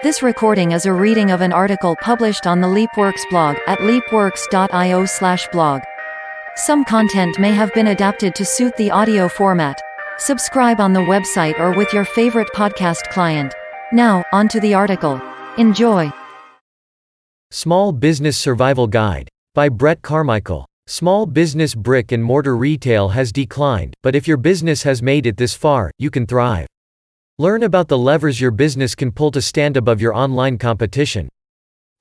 This recording is a reading of an article published on the LeapWorks blog at leapworks.io/blog. Some content may have been adapted to suit the audio format. Subscribe on the website or with your favorite podcast client. Now, on to the article. Enjoy. Small Business Survival Guide by Brett Carmichael. Small business brick and mortar retail has declined, but if your business has made it this far, you can thrive. Learn about the levers your business can pull to stand above your online competition.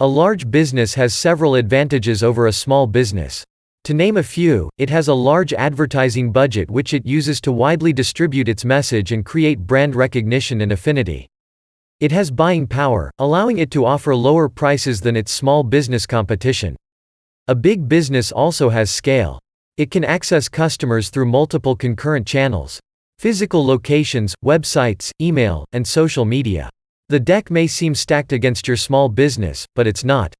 A large business has several advantages over a small business. To name a few, it has a large advertising budget which it uses to widely distribute its message and create brand recognition and affinity. It has buying power, allowing it to offer lower prices than its small business competition. A big business also has scale. It can access customers through multiple concurrent channels. Physical locations, websites, email, and social media. The deck may seem stacked against your small business, but it's not.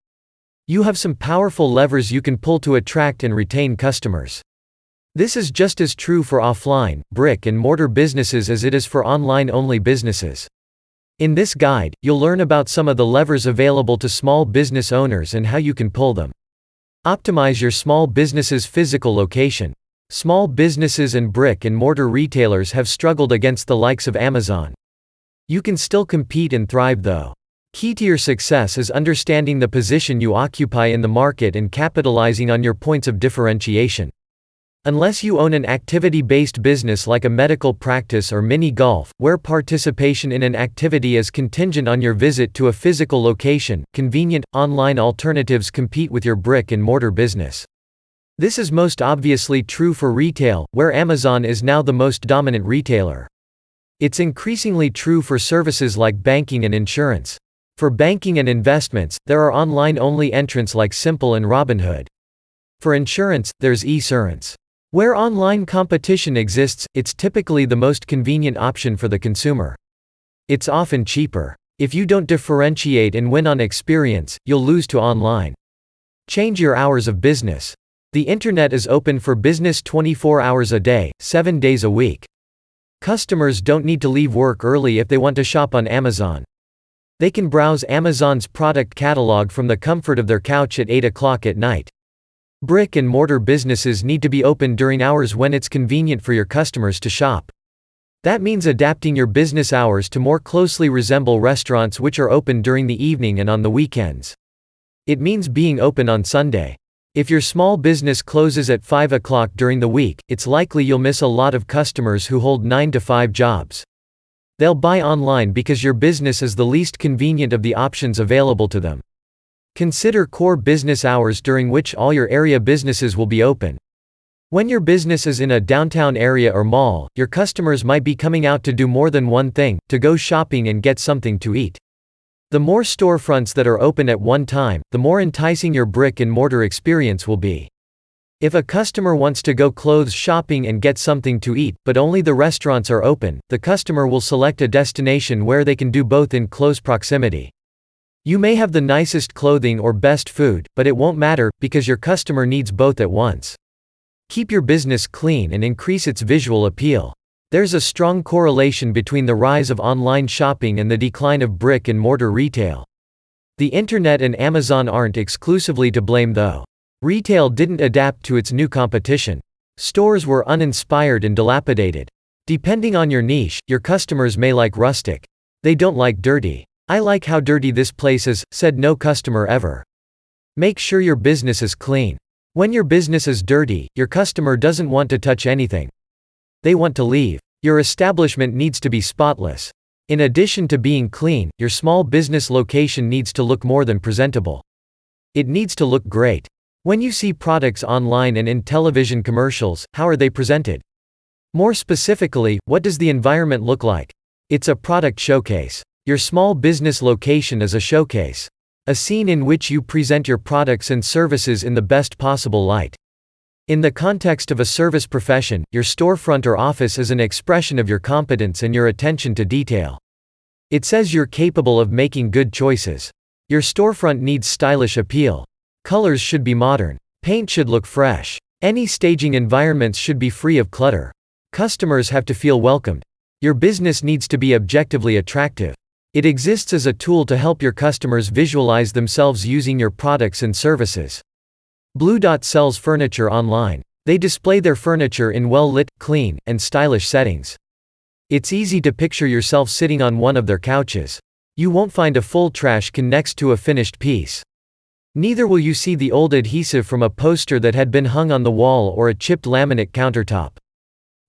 You have some powerful levers you can pull to attract and retain customers. This is just as true for offline, brick and mortar businesses as it is for online-only businesses. In this guide, you'll learn about some of the levers available to small business owners and how you can pull them. Optimize your small business's physical location. Small businesses and brick and mortar retailers have struggled against the likes of Amazon. You can still compete and thrive though. Key to your success is understanding the position you occupy in the market and capitalizing on your points of differentiation. Unless you own an activity-based business like a medical practice or mini golf, where participation in an activity is contingent on your visit to a physical location, convenient, online alternatives compete with your brick and mortar business. This is most obviously true for retail, where Amazon is now the most dominant retailer. It's increasingly true for services like banking and insurance. For banking and investments, there are online-only entrants like Simple and Robinhood. For insurance, there's eSurance. Where online competition exists, it's typically the most convenient option for the consumer. It's often cheaper. If you don't differentiate and win on experience, you'll lose to online. Change your hours of business. The internet is open for business 24 hours a day, 7 days a week. Customers don't need to leave work early if they want to shop on Amazon. They can browse Amazon's product catalog from the comfort of their couch at 8 o'clock at night. Brick and mortar businesses need to be open during hours when it's convenient for your customers to shop. That means adapting your business hours to more closely resemble restaurants which are open during the evening and on the weekends. It means being open on Sunday. If your small business closes at 5 o'clock during the week, it's likely you'll miss a lot of customers who hold 9-to-5 jobs. They'll buy online because your business is the least convenient of the options available to them. Consider core business hours during which all your area businesses will be open. When your business is in a downtown area or mall, your customers might be coming out to do more than one thing, to go shopping and get something to eat. The more storefronts that are open at one time, the more enticing your brick and mortar experience will be. If a customer wants to go clothes shopping and get something to eat, but only the restaurants are open, the customer will select a destination where they can do both in close proximity. You may have the nicest clothing or best food, but it won't matter, because your customer needs both at once. Keep your business clean and increase its visual appeal. There's a strong correlation between the rise of online shopping and the decline of brick and mortar retail. The internet and Amazon aren't exclusively to blame though. Retail didn't adapt to its new competition. Stores were uninspired and dilapidated. Depending on your niche, your customers may like rustic. They don't like dirty. "I like how dirty this place is," said no customer ever. Make sure your business is clean. When your business is dirty, your customer doesn't want to touch anything. They want to leave. Your establishment needs to be spotless. In addition to being clean, your small business location needs to look more than presentable. It needs to look great. When you see products online and in television commercials, how are they presented? More specifically, what does the environment look like? It's a product showcase. Your small business location is a showcase. A scene in which you present your products and services in the best possible light. In the context of a service profession, your storefront or office is an expression of your competence and your attention to detail. It says you're capable of making good choices. Your storefront needs stylish appeal. Colors should be modern. Paint should look fresh. Any staging environments should be free of clutter. Customers have to feel welcomed. Your business needs to be objectively attractive. It exists as a tool to help your customers visualize themselves using your products and services. Blue Dot sells furniture online. They display their furniture in well-lit, clean, and stylish settings. It's easy to picture yourself sitting on one of their couches. You won't find a full trash can next to a finished piece. Neither will you see the old adhesive from a poster that had been hung on the wall or a chipped laminate countertop.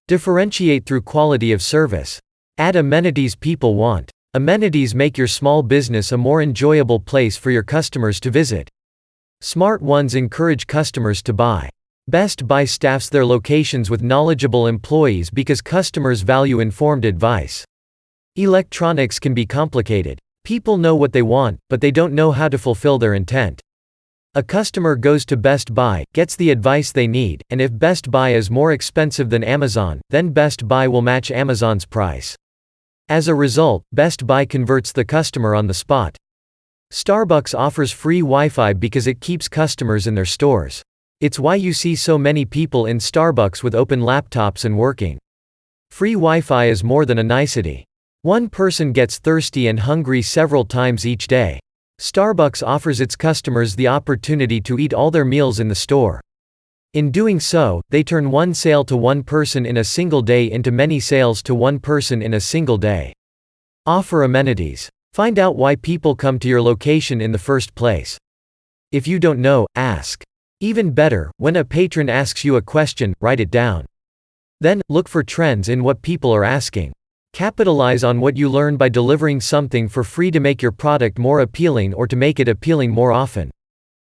Differentiate through quality of service. Add amenities people want. Amenities make your small business a more enjoyable place for your customers to visit. Smart ones encourage customers to buy. Best Buy staffs their locations with knowledgeable employees because customers value informed advice. Electronics can be complicated. People know what they want, but they don't know how to fulfill their intent. A customer goes to Best Buy, gets the advice they need, and if Best Buy is more expensive than Amazon, then Best Buy will match Amazon's price. As a result, Best Buy converts the customer on the spot. Starbucks offers free Wi-Fi because it keeps customers in their stores. It's why you see so many people in Starbucks with open laptops and working. Free Wi-Fi is more than a nicety. One person gets thirsty and hungry several times each day. Starbucks offers its customers the opportunity to eat all their meals in the store. In doing so, they turn one sale to one person in a single day into many sales to one person in a single day. Offer amenities. Find out why people come to your location in the first place. If you don't know, ask. Even better, when a patron asks you a question, write it down. Then, look for trends in what people are asking. Capitalize on what you learn by delivering something for free to make your product more appealing or to make it appealing more often.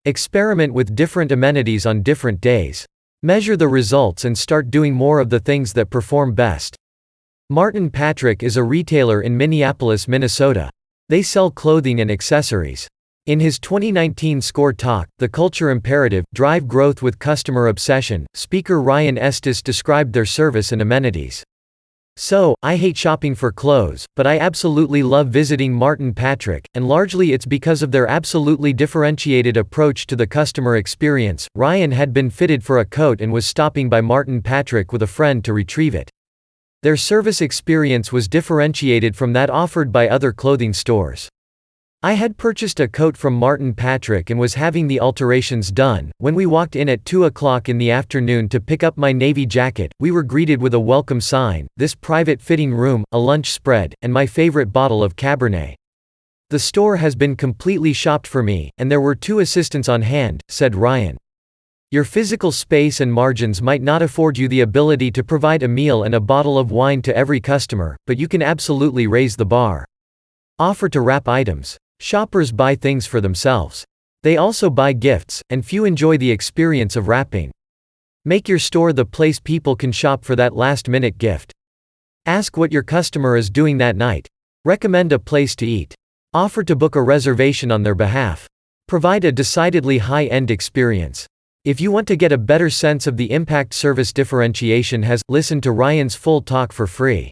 Experiment with different amenities on different days. Measure the results and start doing more of the things that perform best. Martin Patrick is a retailer in Minneapolis, Minnesota. They sell clothing and accessories. In his 2019 SCORE talk, The Culture Imperative, Drive Growth with Customer Obsession, speaker Ryan Estes described their service and amenities. So, I hate shopping for clothes, but I absolutely love visiting Martin Patrick, and largely it's because of their absolutely differentiated approach to the customer experience. Ryan had been fitted for a coat and was stopping by Martin Patrick with a friend to retrieve it. Their service experience was differentiated from that offered by other clothing stores. I had purchased a coat from Martin Patrick and was having the alterations done. When we walked in at 2 o'clock in the afternoon to pick up my navy jacket, we were greeted with a welcome sign, this private fitting room, a lunch spread, and my favorite bottle of Cabernet. The store has been completely shopped for me, and there were 2 assistants on hand, said Ryan. Your physical space and margins might not afford you the ability to provide a meal and a bottle of wine to every customer, but you can absolutely raise the bar. Offer to wrap items. Shoppers buy things for themselves. They also buy gifts, and few enjoy the experience of wrapping. Make your store the place people can shop for that last-minute gift. Ask what your customer is doing that night. Recommend a place to eat. Offer to book a reservation on their behalf. Provide a decidedly high-end experience. If you want to get a better sense of the impact service differentiation has, listen to Ryan's full talk for free.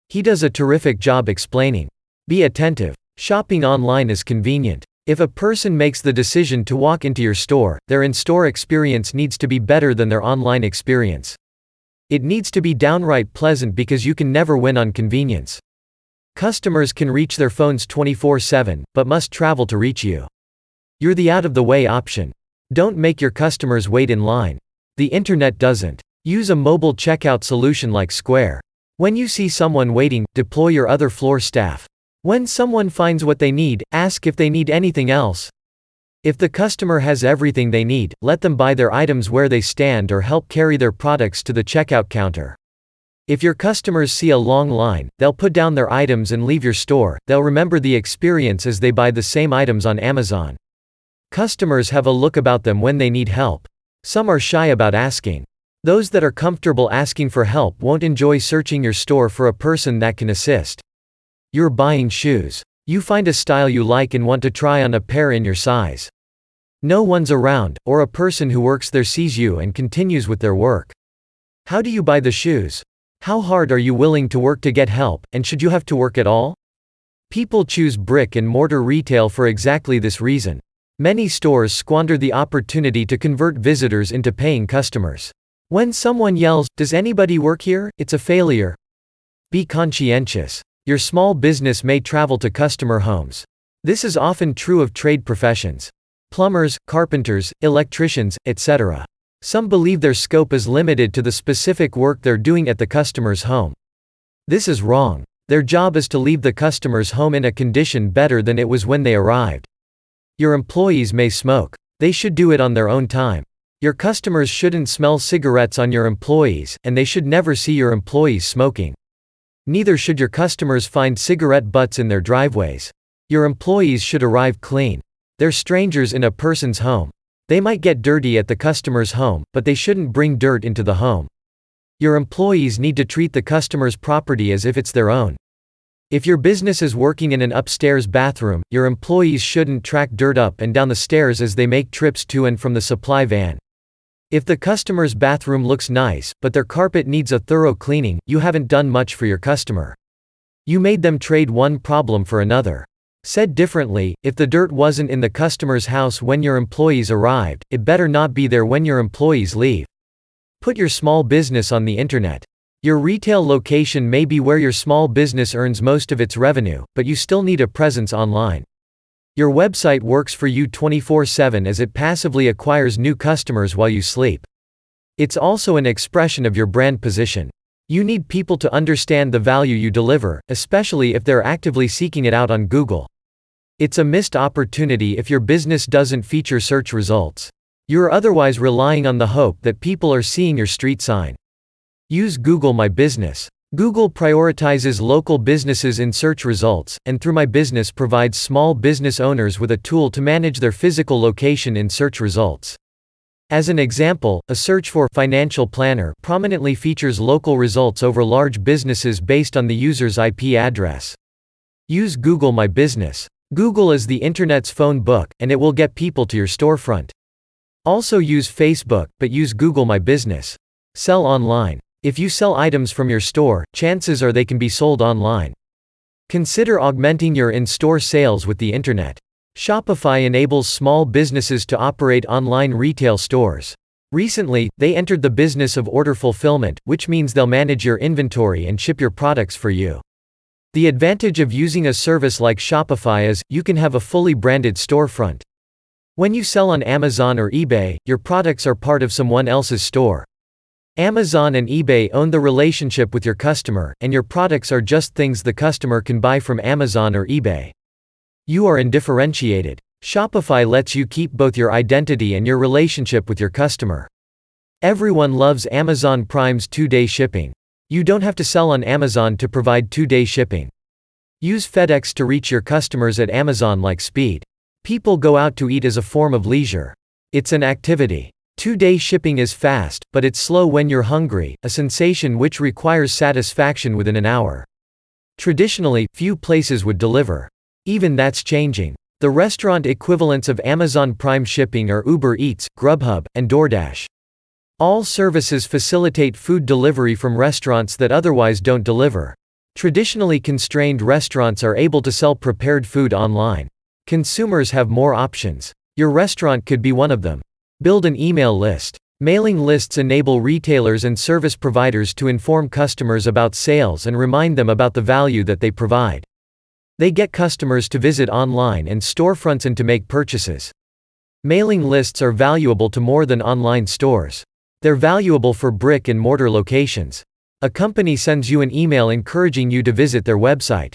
He does a terrific job explaining. Be attentive. Shopping online is convenient. If a person makes the decision to walk into your store, their in-store experience needs to be better than their online experience. It needs to be downright pleasant because you can never win on convenience. Customers can reach their phones 24/7, but must travel to reach you. You're the out-of-the-way option. Don't make your customers wait in line. The internet doesn't. Use a mobile checkout solution like Square. When you see someone waiting, deploy your other floor staff. When someone finds what they need, ask if they need anything else. If the customer has everything they need, let them buy their items where they stand or help carry their products to the checkout counter. If your customers see a long line, they'll put down their items and leave your store. They'll remember the experience as they buy the same items on Amazon. Customers have a look about them when they need help. Some are shy about asking. Those that are comfortable asking for help won't enjoy searching your store for a person that can assist. You're buying shoes. You find a style you like and want to try on a pair in your size. No one's around, or a person who works there sees you and continues with their work. How do you buy the shoes? How hard are you willing to work to get help, and should you have to work at all? People choose brick and mortar retail for exactly this reason. Many stores squander the opportunity to convert visitors into paying customers. When someone yells, "Does anybody work here?" it's a failure. Be conscientious. Your small business may travel to customer homes. This is often true of trade professions. Plumbers, carpenters, electricians, etc. Some believe their scope is limited to the specific work they're doing at the customer's home. This is wrong. Their job is to leave the customer's home in a condition better than it was when they arrived. Your employees may smoke. They should do it on their own time. Your customers shouldn't smell cigarettes on your employees, and they should never see your employees smoking. Neither should your customers find cigarette butts in their driveways. Your employees should arrive clean. They're strangers in a person's home. They might get dirty at the customer's home, but they shouldn't bring dirt into the home. Your employees need to treat the customer's property as if it's their own. If your business is working in an upstairs bathroom, your employees shouldn't track dirt up and down the stairs as they make trips to and from the supply van. If the customer's bathroom looks nice, but their carpet needs a thorough cleaning, you haven't done much for your customer. You made them trade one problem for another. Said differently, if the dirt wasn't in the customer's house when your employees arrived, it better not be there when your employees leave. Put your small business on the internet. Your retail location may be where your small business earns most of its revenue, but you still need a presence online. Your website works for you 24/7 as it passively acquires new customers while you sleep. It's also an expression of your brand position. You need people to understand the value you deliver, especially if they're actively seeking it out on Google. It's a missed opportunity if your business doesn't feature search results. You're otherwise relying on the hope that people are seeing your street sign. Use Google My Business. Google prioritizes local businesses in search results, and through My Business provides small business owners with a tool to manage their physical location in search results. As an example, a search for financial planner prominently features local results over large businesses based on the user's IP address. Use Google My Business. Google is the internet's phone book, and it will get people to your storefront. Also use Facebook, but use Google My Business. Sell online. If you sell items from your store, chances are they can be sold online. Consider augmenting your in-store sales with the internet. Shopify enables small businesses to operate online retail stores. Recently, they entered the business of order fulfillment, which means they'll manage your inventory and ship your products for you. The advantage of using a service like Shopify is, you can have a fully branded storefront. When you sell on Amazon or eBay, your products are part of someone else's store. Amazon and eBay own the relationship with your customer, and your products are just things the customer can buy from Amazon or eBay. You are undifferentiated. Shopify lets you keep both your identity and your relationship with your customer. Everyone loves Amazon Prime's 2-day shipping. You don't have to sell on Amazon to provide 2-day shipping. Use FedEx to reach your customers at Amazon-like speed. People go out to eat as a form of leisure. It's an activity. 2-day shipping is fast, but it's slow when you're hungry, a sensation which requires satisfaction within an hour. Traditionally, few places would deliver. Even that's changing. The restaurant equivalents of Amazon Prime shipping are Uber Eats, Grubhub, and DoorDash. All services facilitate food delivery from restaurants that otherwise don't deliver. Traditionally constrained restaurants are able to sell prepared food online. Consumers have more options. Your restaurant could be one of them. Build an email list. Mailing lists enable retailers and service providers to inform customers about sales and remind them about the value that they provide. They get customers to visit online and storefronts and to make purchases. Mailing lists are valuable to more than online stores. They're valuable for brick-and-mortar locations. A company sends you an email encouraging you to visit their website.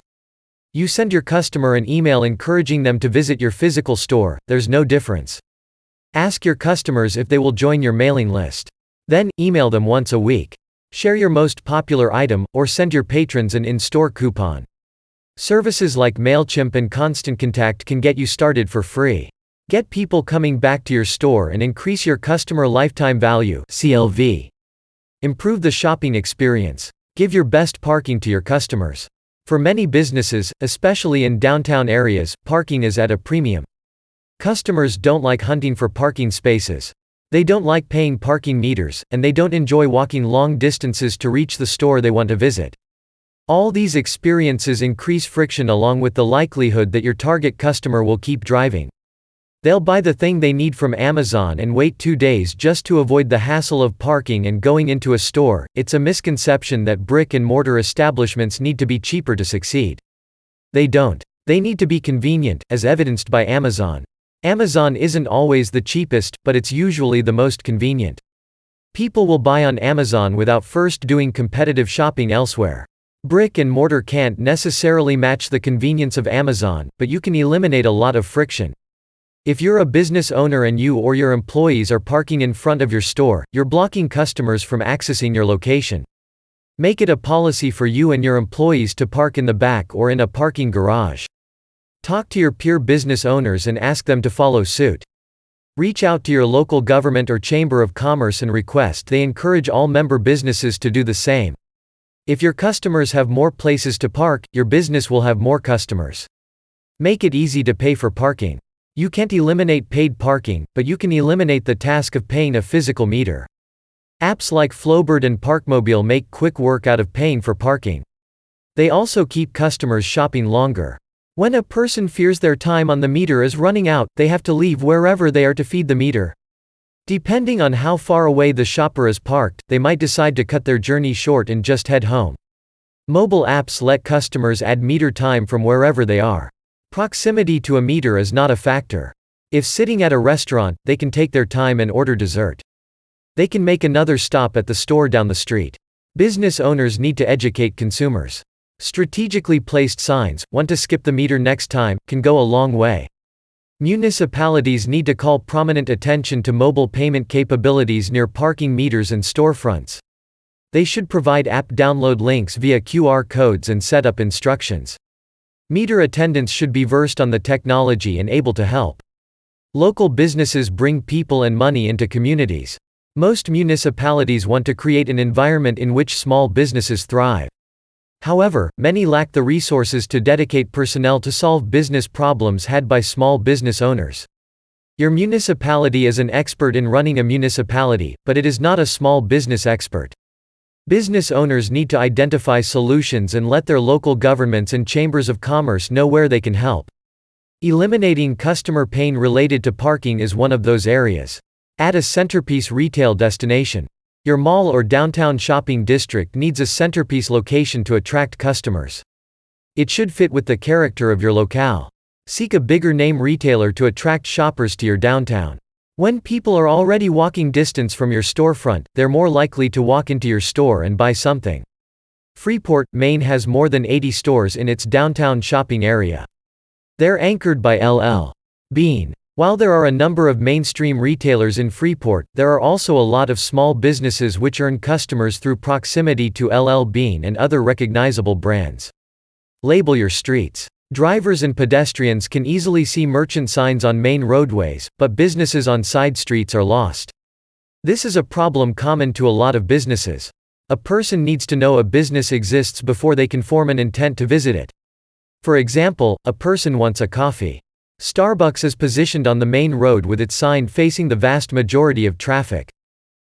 You send your customer an email encouraging them to visit your physical store, there's no difference. Ask your customers if they will join your mailing list. Then, email them once a week. Share your most popular item, or send your patrons an in-store coupon. Services like MailChimp and Constant Contact can get you started for free. Get people coming back to your store and increase your customer lifetime value (CLV). Improve the shopping experience. Give your best parking to your customers. For many businesses, especially in downtown areas, parking is at a premium. Customers don't like hunting for parking spaces. They don't like paying parking meters, and they don't enjoy walking long distances to reach the store they want to visit. All these experiences increase friction along with the likelihood that your target customer will keep driving. They'll buy the thing they need from Amazon and wait 2 days just to avoid the hassle of parking and going into a store. It's a misconception that brick and mortar establishments need to be cheaper to succeed. They don't. They need to be convenient, as evidenced by Amazon. Amazon isn't always the cheapest, but it's usually the most convenient. People will buy on Amazon without first doing competitive shopping elsewhere. Brick and mortar can't necessarily match the convenience of Amazon, but you can eliminate a lot of friction. If you're a business owner and you or your employees are parking in front of your store, you're blocking customers from accessing your location. Make it a policy for you and your employees to park in the back or in a parking garage. Talk to your peer business owners and ask them to follow suit. Reach out to your local government or chamber of commerce and request they encourage all member businesses to do the same. If your customers have more places to park, your business will have more customers. Make it easy to pay for parking. You can't eliminate paid parking, but you can eliminate the task of paying a physical meter. Apps like Flowbird and Parkmobile make quick work out of paying for parking. They also keep customers shopping longer. When a person fears their time on the meter is running out, they have to leave wherever they are to feed the meter. Depending on how far away the shopper is parked, they might decide to cut their journey short and just head home. Mobile apps let customers add meter time from wherever they are. Proximity to a meter is not a factor. If sitting at a restaurant, they can take their time and order dessert. They can make another stop at the store down the street. Business owners need to educate consumers. Strategically placed signs, "Want to skip the meter next time," can go a long way. Municipalities need to call prominent attention to mobile payment capabilities near parking meters and storefronts. They should provide app download links via QR codes and setup instructions. Meter attendants should be versed on the technology and able to help. Local businesses bring people and money into communities. Most municipalities want to create an environment in which small businesses thrive. However, many lack the resources to dedicate personnel to solve business problems had by small business owners. Your municipality is an expert in running a municipality, but it is not a small business expert. Business owners need to identify solutions and let their local governments and chambers of commerce know where they can help. Eliminating customer pain related to parking is one of those areas. Add a centerpiece retail destination. Your mall or downtown shopping district needs a centerpiece location to attract customers. It should fit with the character of your locale. Seek a bigger name retailer to attract shoppers to your downtown. When people are already walking distance from your storefront, they're more likely to walk into your store and buy something. Freeport, Maine has more than 80 stores in its downtown shopping area. They're anchored by L.L. Bean. While there are a number of mainstream retailers in Freeport, there are also a lot of small businesses which earn customers through proximity to L.L. Bean and other recognizable brands. Label your streets. Drivers and pedestrians can easily see merchant signs on main roadways, but businesses on side streets are lost. This is a problem common to a lot of businesses. A person needs to know a business exists before they can form an intent to visit it. For example, a person wants a coffee. Starbucks is positioned on the main road with its sign facing the vast majority of traffic.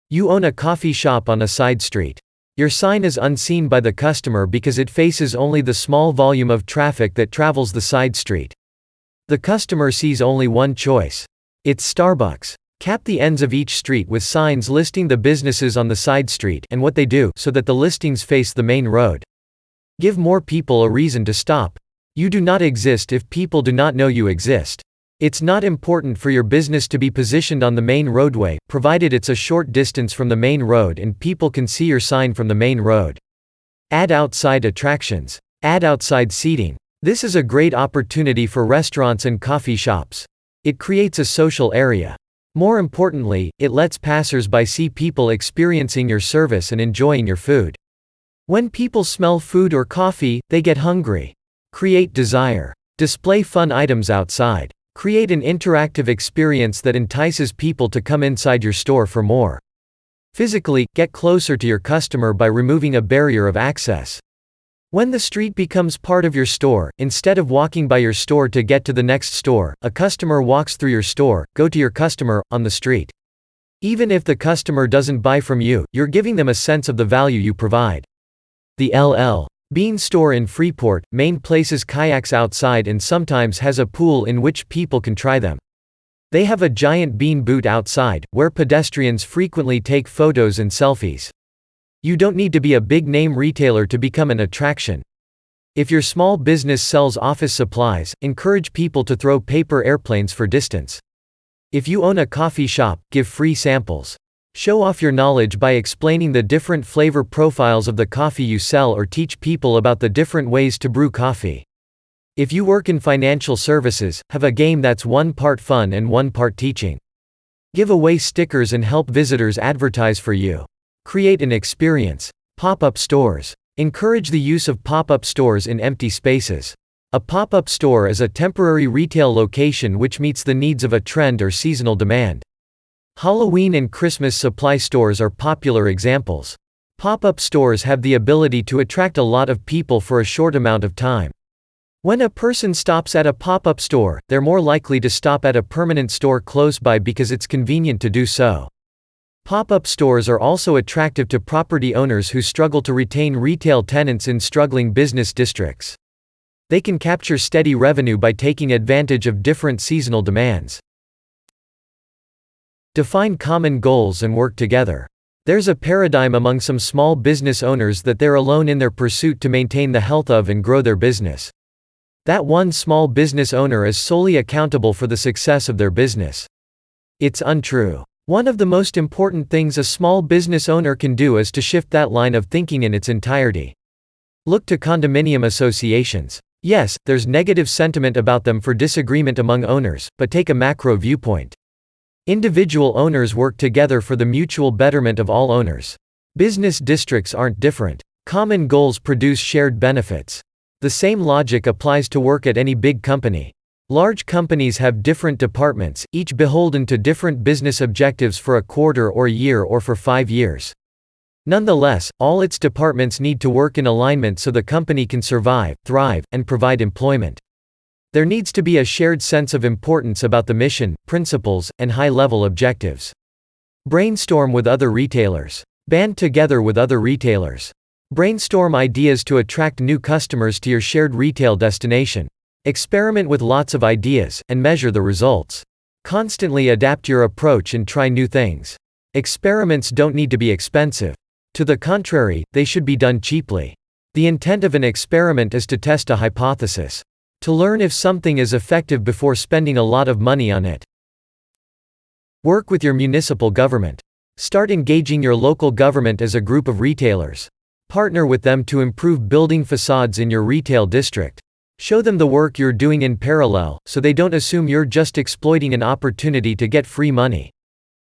You own a coffee shop on a side street. Your sign is unseen by the customer because it faces only the small volume of traffic that travels the side street. The customer sees only one choice. It's Starbucks. Cap the ends of each street with signs listing the businesses on the side street and what they do so that the listings face the main road. Give more people a reason to stop. You do not exist if people do not know you exist. It's not important for your business to be positioned on the main roadway, provided it's a short distance from the main road and people can see your sign from the main road. Add outside attractions. Add outside seating. This is a great opportunity for restaurants and coffee shops. It creates a social area. More importantly, it lets passers-by see people experiencing your service and enjoying your food. When people smell food or coffee, they get hungry. Create desire. Display fun items outside. Create an interactive experience that entices people to come inside your store for more. Physically, get closer to your customer by removing a barrier of access. When the street becomes part of your store, instead of walking by your store to get to the next store, a customer walks through your store. Go to your customer on the street. Even if the customer doesn't buy from you, you're giving them a sense of the value you provide. The L.L. Bean store in Freeport, Maine places kayaks outside and sometimes has a pool in which people can try them. They have a giant bean boot outside, where pedestrians frequently take photos and selfies. You don't need to be a big-name retailer to become an attraction. If your small business sells office supplies, encourage people to throw paper airplanes for distance. If you own a coffee shop, give free samples. Show off your knowledge by explaining the different flavor profiles of the coffee you sell or teach people about the different ways to brew coffee. If you work in financial services, have a game that's one part fun and one part teaching. Give away stickers and help visitors advertise for you. Create an experience. Pop-up stores. Encourage the use of pop-up stores in empty spaces. A pop-up store is a temporary retail location which meets the needs of a trend or seasonal demand. Halloween and Christmas supply stores are popular examples. Pop-up stores have the ability to attract a lot of people for a short amount of time. When a person stops at a pop-up store, they're more likely to stop at a permanent store close by because it's convenient to do so. Pop-up stores are also attractive to property owners who struggle to retain retail tenants in struggling business districts. They can capture steady revenue by taking advantage of different seasonal demands. Define common goals and work together. There's a paradigm among some small business owners that they're alone in their pursuit to maintain the health of and grow their business. That one small business owner is solely accountable for the success of their business. It's untrue. One of the most important things a small business owner can do is to shift that line of thinking in its entirety. Look to condominium associations. Yes, there's negative sentiment about them for disagreement among owners, but take a macro viewpoint. Individual owners work together for the mutual betterment of all owners. Business districts aren't different. Common goals produce shared benefits. The same logic applies to work at any big company. Large companies have different departments, each beholden to different business objectives for a quarter or a year or for 5 years. Nonetheless, all its departments need to work in alignment so the company can survive, thrive, and provide employment. There needs to be a shared sense of importance about the mission, principles, and high-level objectives. Brainstorm with other retailers. Band together with other retailers. Brainstorm ideas to attract new customers to your shared retail destination. Experiment with lots of ideas, and measure the results. Constantly adapt your approach and try new things. Experiments don't need to be expensive. To the contrary, they should be done cheaply. The intent of an experiment is to test a hypothesis. To learn if something is effective before spending a lot of money on it. Work with your municipal government. Start engaging your local government as a group of retailers. Partner with them to improve building facades in your retail district. Show them the work you're doing in parallel, so they don't assume you're just exploiting an opportunity to get free money.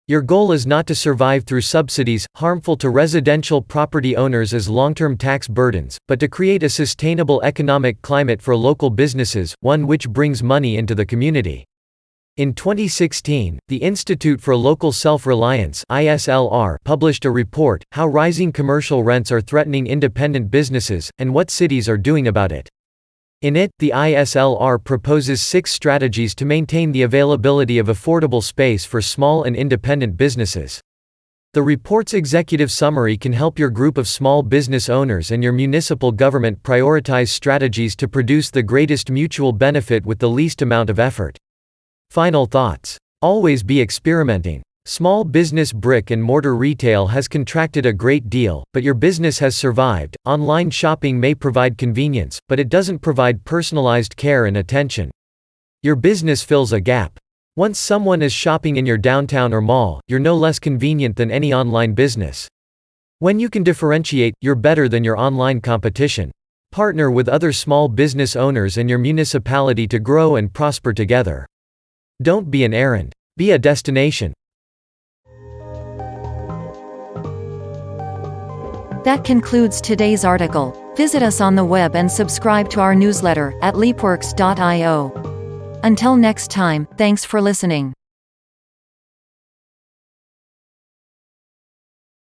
Your goal is not to survive through subsidies, harmful to residential property owners as long-term tax burdens, but to create a sustainable economic climate for local businesses, one which brings money into the community. In 2016, the Institute for Local Self-Reliance (ISLR) published a report, How Rising Commercial Rents Are Threatening Independent Businesses, and What Cities Are Doing About It. In it, the ISLR proposes 6 strategies to maintain the availability of affordable space for small and independent businesses. The report's executive summary can help your group of small business owners and your municipal government prioritize strategies to produce the greatest mutual benefit with the least amount of effort. Final thoughts. Always be experimenting. Small business brick and mortar retail has contracted a great deal, but your business has survived. Online shopping may provide convenience, but it doesn't provide personalized care and attention. Your business fills a gap. Once someone is shopping in your downtown or mall, you're no less convenient than any online business. When you can differentiate, you're better than your online competition. Partner with other small business owners and your municipality to grow and prosper together. Don't be an errand. Be a destination. That concludes today's article. Visit us on the web and subscribe to our newsletter at leapworks.io. Until next time, thanks for listening.